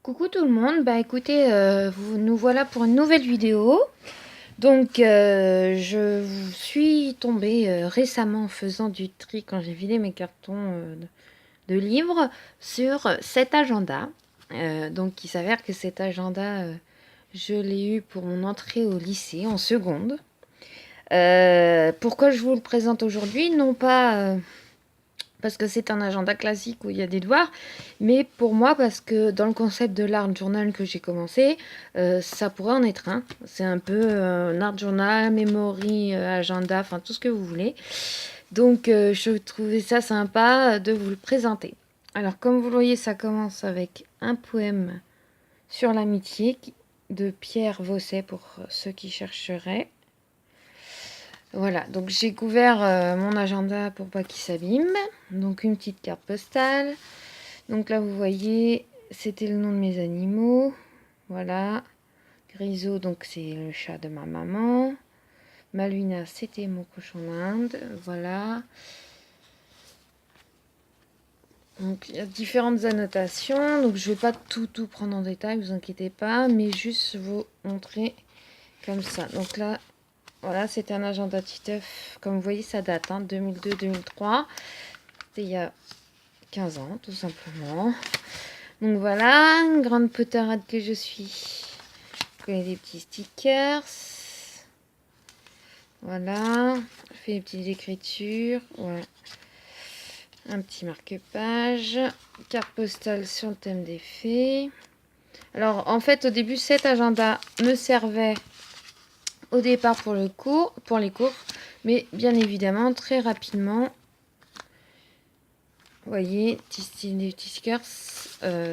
Coucou tout le monde, bah écoutez, nous voilà pour une nouvelle vidéo. Donc je vous suis tombée récemment en faisant du tri quand j'ai vidé mes cartons de livres sur cet agenda. Donc il s'avère que cet agenda, je l'ai eu pour mon entrée au lycée en seconde. Pourquoi je vous le présente aujourd'hui? Non pas parce que c'est un agenda classique où il y a des devoirs, mais pour moi parce que dans le concept de l'art journal que j'ai commencé, ça pourrait en être un. C'est un peu un art journal, memory, agenda, enfin tout ce que vous voulez. Donc je trouvais ça sympa de vous le présenter. Alors comme vous le voyez, ça commence avec un poème sur l'amitié de Pierre Vosset pour ceux qui chercheraient. Voilà, donc j'ai couvert mon agenda pour pas qu'il s'abîme. Donc une petite carte postale. Donc là, vous voyez, c'était le nom de mes animaux. Voilà. Grisot, donc c'est le chat de ma maman. Malvina, c'était mon cochon d'Inde. Voilà. Donc il y a différentes annotations. Donc je vais pas tout prendre en détail, vous inquiétez pas, mais juste vous montrer comme ça. Donc là, voilà, c'était un agenda Titeuf. Comme vous voyez, ça date, hein, 2002-2003. C'était il y a 15 ans, tout simplement. Donc voilà, une grande potard que je suis. Je connais des petits stickers. Voilà, je fais des petites écritures. Ouais. Un petit marque-page. Carte postale sur le thème des fées. Alors en fait, au début, cet agenda me servait au départ pour les cours, mais bien évidemment, très rapidement, vous voyez, des petits stickers,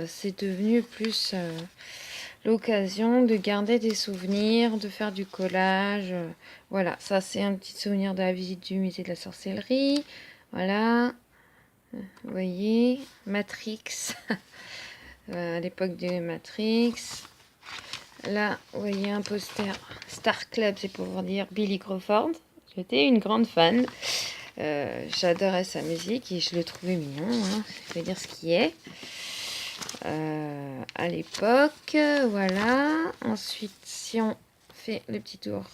c'est devenu plus l'occasion de garder des souvenirs, de faire du collage. Voilà, ça c'est un petit souvenir de la visite du musée de la sorcellerie. Voilà, vous voyez, Matrix, à l'époque de Matrix. Là, vous voyez un poster Star Club, c'est pour vous dire Billy Crawford. J'étais une grande fan. J'adorais sa musique et je le trouvais mignon, hein. Je vais dire ce qui est. À l'époque, voilà. Ensuite, si on fait le petit tour,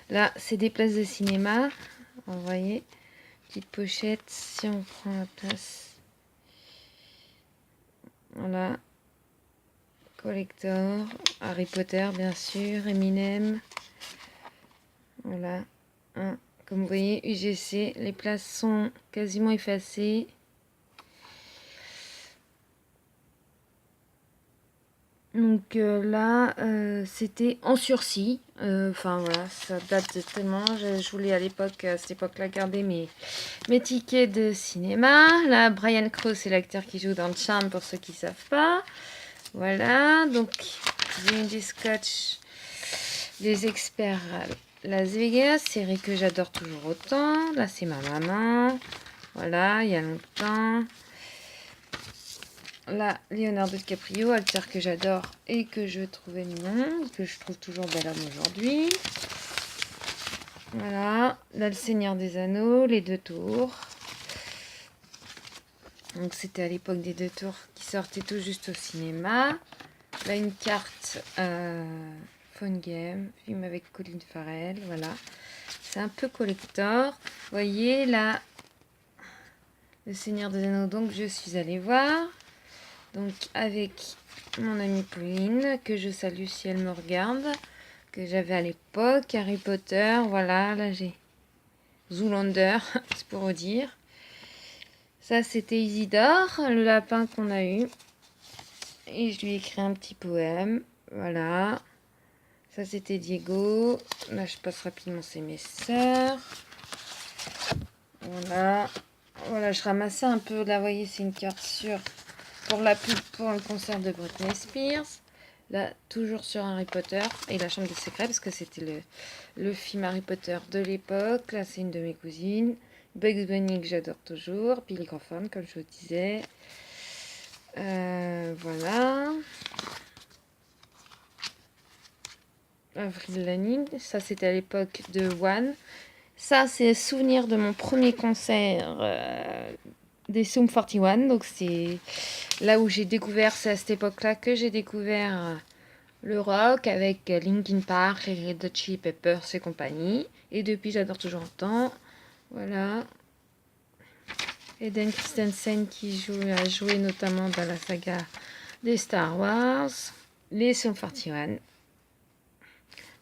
là, c'est des places de cinéma. Vous voyez, petite pochette. Si on prend la place, voilà. Collector, Harry Potter, bien sûr, Eminem. Voilà. Hein. Comme vous voyez, UGC, les places sont quasiment effacées. Donc là, c'était en sursis. Enfin voilà, ça date tellement. Je voulais à l'époque, à cette époque-là, garder mes tickets de cinéma. Là, Brian Crowe, c'est l'acteur qui joue dans Charm pour ceux qui ne savent pas. Voilà, donc j'ai des scotch des experts à Las Vegas, série que j'adore toujours autant. Là, c'est ma maman. Voilà, il y a longtemps. Là, Leonardo DiCaprio, acteur que j'adore et que je trouvais mignon, que je trouve toujours bel homme aujourd'hui. Voilà, là, le Seigneur des Anneaux, les deux tours. Donc, c'était à l'époque des deux tours qui sortaient tout juste au cinéma. Là, une carte Phone Game, film avec Colin Farrell, voilà. C'est un peu collector. Vous voyez, là, le Seigneur des Anneaux, donc je suis allée voir. Donc avec mon amie Pauline, que je salue si elle me regarde, que j'avais à l'époque, Harry Potter, voilà, là j'ai Zoolander, c'est pour vous dire. Ça c'était Isidore, le lapin qu'on a eu. Et je lui ai écrit un petit poème, voilà. Ça c'était Diego, là je passe rapidement, c'est mes sœurs. Voilà, voilà, je ramassais un peu, là vous voyez c'est une carte sur... pour la pub pour le concert de Britney Spears. Là, toujours sur Harry Potter et la chambre des secrets, parce que c'était le film Harry Potter de l'époque. Là, c'est une de mes cousines. Bugs Bunny, que j'adore toujours. Billy Crawford, comme je vous disais. Voilà. Avril Lavigne, ça c'était à l'époque de One. Ça, c'est souvenir de mon premier concert des Sum 41. Donc c'est là où j'ai découvert, c'est à cette époque-là que j'ai découvert le rock avec Linkin Park, les Red Hot Chili Peppers et compagnie. Et depuis, j'adore toujours autant. Voilà. Eden Christensen qui a joué notamment dans la saga des Star Wars. Les Sum 41.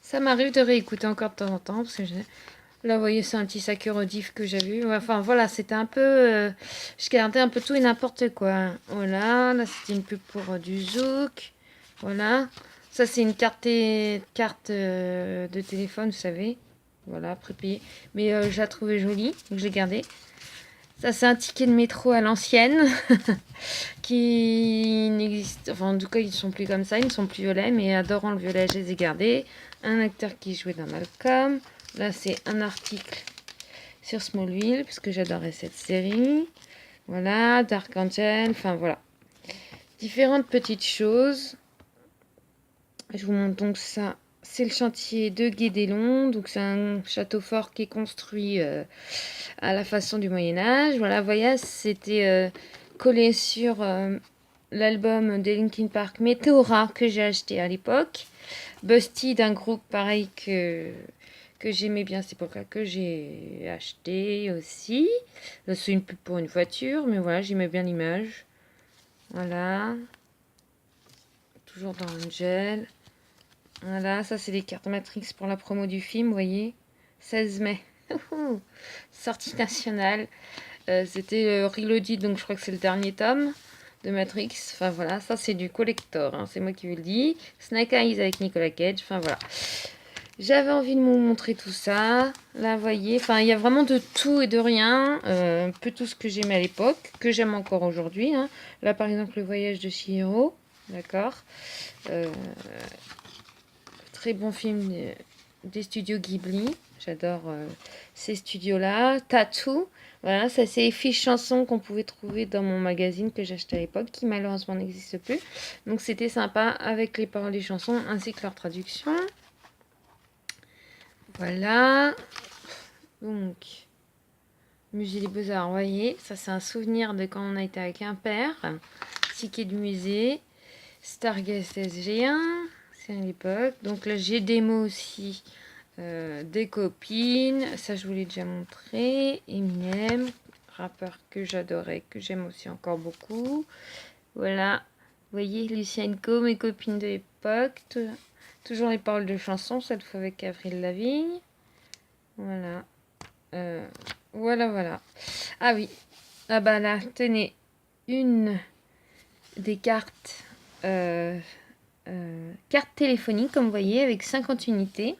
Ça m'arrive de réécouter encore de temps en temps parce que là, vous voyez, c'est un petit Sakura Diff que j'ai vu. Enfin, voilà, c'était un peu... je gardais un peu tout et n'importe quoi. Voilà, là, c'était une pub pour du Zouk. Voilà. Ça, c'est une carte de téléphone, vous savez. Voilà, prépayée. Mais je la trouvais jolie, donc je l'ai gardée. Ça, c'est un ticket de métro à l'ancienne. Qui n'existe... Enfin, en tout cas, ils ne sont plus comme ça. Ils ne sont plus violets, mais adorant le violet, je les ai gardés. Un acteur qui jouait dans Malcolm. Là, c'est un article sur Smallville, parce que j'adorais cette série. Voilà, Dark Angel, enfin voilà. Différentes petites choses. Je vous montre donc ça. C'est le chantier de Guédélon. Donc c'est un château fort qui est construit à la façon du Moyen-Âge. Voilà, vous voyez, c'était collé sur l'album de Linkin Park Meteora que j'ai acheté à l'époque. Busty d'un groupe pareil que j'aimais bien à cette époque-là, que j'ai acheté aussi. C'est une pub pour une voiture, mais voilà, j'aimais bien l'image. Voilà. Toujours dans Angel. Voilà, ça c'est des cartes Matrix pour la promo du film, vous voyez. 16 mai. Sortie nationale. C'était Reloaded, donc je crois que c'est le dernier tome de Matrix. Enfin voilà, ça c'est du collector, hein, c'est moi qui vous le dis. Snake Eyes avec Nicolas Cage, enfin voilà. J'avais envie de vous montrer tout ça. Là, vous voyez, enfin, il y a vraiment de tout et de rien. Un peu tout ce que j'aimais à l'époque, que j'aime encore aujourd'hui. Hein. Là, par exemple, le voyage de Chihiro. D'accord. Très bon film des studios Ghibli. J'adore ces studios-là. Tattoo. Voilà, ça c'est les fiches chansons qu'on pouvait trouver dans mon magazine que j'achetais à l'époque, qui malheureusement n'existe plus. Donc c'était sympa avec les paroles des chansons ainsi que leur traduction. Voilà. Donc, musée des Beaux-Arts, vous voyez, ça c'est un souvenir de quand on a été avec un père. Ticket du musée. Stargate SG1, c'est à l'époque. Donc là, j'ai des mots aussi des copines. Ça, je vous l'ai déjà montré. Eminem, rappeur que j'adorais, que j'aime aussi encore beaucoup. Voilà. Vous voyez, Lucienne Co, mes copines de l'époque. Toujours les paroles de chansons, cette fois avec Avril Lavigne. Voilà. Voilà. Ah oui. Ah bah là, tenez. Une des cartes carte téléphonique, comme vous voyez, avec 50 unités.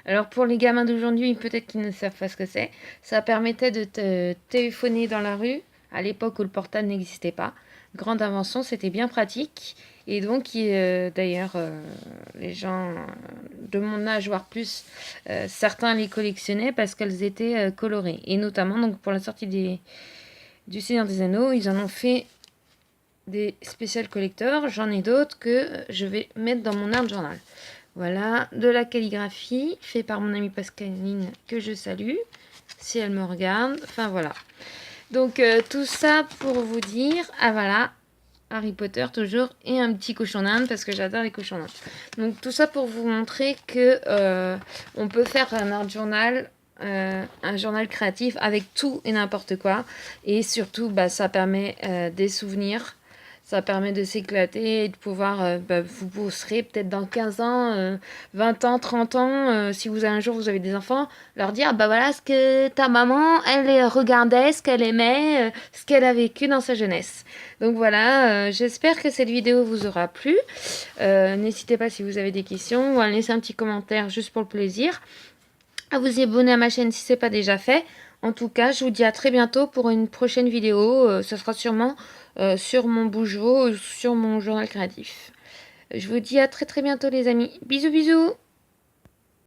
Alors pour les gamins d'aujourd'hui, peut-être qu'ils ne savent pas ce que c'est. Ça permettait de te téléphoner dans la rue, à l'époque où le portable n'existait pas. Grande invention, c'était bien pratique. Et donc, d'ailleurs, les gens de mon âge, voire plus, certains les collectionnaient parce qu'elles étaient colorées. Et notamment, donc, pour la sortie du Seigneur des Anneaux, ils en ont fait des spécial collectors. J'en ai d'autres que je vais mettre dans mon art journal. Voilà, de la calligraphie, fait par mon amie Pascaline, que je salue, si elle me regarde. Enfin, voilà. Donc, tout ça pour vous dire, ah voilà, Harry Potter toujours, et un petit cochon d'Inde, parce que j'adore les cochons d'Inde. Donc, tout ça pour vous montrer que on peut faire un art journal, un journal créatif avec tout et n'importe quoi. Et surtout, bah, ça permet des souvenirs. Ça permet de s'éclater et de pouvoir, vous serez peut-être dans 15 ans, 20 ans, 30 ans, si un jour vous avez des enfants, leur dire, bah voilà ce que ta maman, elle regardait, ce qu'elle aimait, ce qu'elle a vécu dans sa jeunesse. Donc voilà, j'espère que cette vidéo vous aura plu. N'hésitez pas si vous avez des questions ou à laisser un petit commentaire juste pour le plaisir. À vous abonner à ma chaîne si ce n'est pas déjà fait. En tout cas, je vous dis à très bientôt pour une prochaine vidéo. Ce sera sûrement sur mon Bougeot, sur mon journal créatif. Je vous dis à très bientôt les amis. Bisous bisous.